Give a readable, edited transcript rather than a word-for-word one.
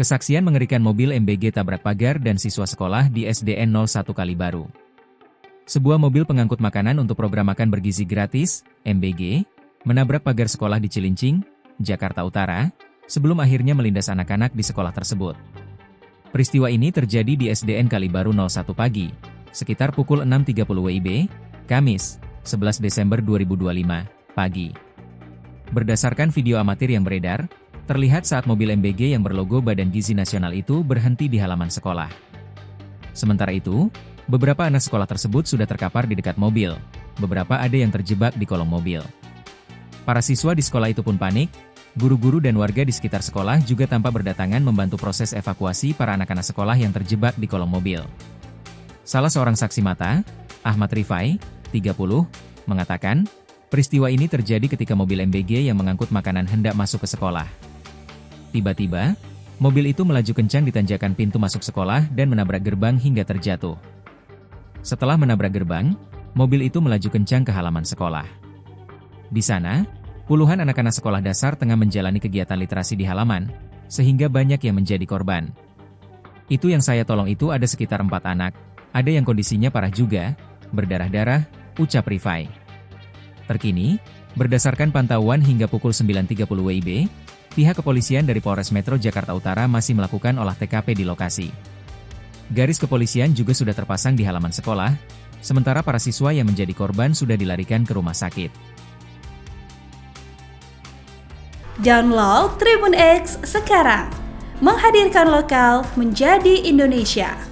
Kesaksian mengerikan mobil MBG tabrak pagar dan siswa sekolah di SDN 01 Kalibaru. Sebuah mobil pengangkut makanan untuk program makan bergizi gratis, MBG, menabrak pagar sekolah di Cilincing, Jakarta Utara, sebelum akhirnya melindas anak-anak di sekolah tersebut. Peristiwa ini terjadi di SDN Kalibaru 01 pagi, sekitar pukul 6.30 WIB, Kamis, 11 Desember 2025, pagi. Berdasarkan video amatir yang beredar, terlihat saat mobil MBG yang berlogo Badan Gizi Nasional itu berhenti di halaman sekolah. Sementara itu, beberapa anak sekolah tersebut sudah terkapar di dekat mobil, beberapa ada yang terjebak di kolong mobil. Para siswa di sekolah itu pun panik, guru-guru dan warga di sekitar sekolah juga tampak berdatangan membantu proses evakuasi para anak-anak sekolah yang terjebak di kolong mobil. Salah seorang saksi mata, Ahmad Rifai, 30, mengatakan, peristiwa ini terjadi ketika mobil MBG yang mengangkut makanan hendak masuk ke sekolah. Tiba-tiba, mobil itu melaju kencang di tanjakan pintu masuk sekolah dan menabrak gerbang hingga terjatuh. Setelah menabrak gerbang, mobil itu melaju kencang ke halaman sekolah. Di sana, puluhan anak-anak sekolah dasar tengah menjalani kegiatan literasi di halaman, sehingga banyak yang menjadi korban. Itu yang saya tolong itu ada sekitar 4 anak, ada yang kondisinya parah juga, berdarah-darah, ucap Rifai. Terkini, berdasarkan pantauan hingga pukul 9.30 WIB, pihak kepolisian dari Polres Metro Jakarta Utara masih melakukan olah TKP di lokasi. Garis kepolisian juga sudah terpasang di halaman sekolah, sementara para siswa yang menjadi korban sudah dilarikan ke rumah sakit. Download Tribun X sekarang, menghadirkan lokal menjadi Indonesia.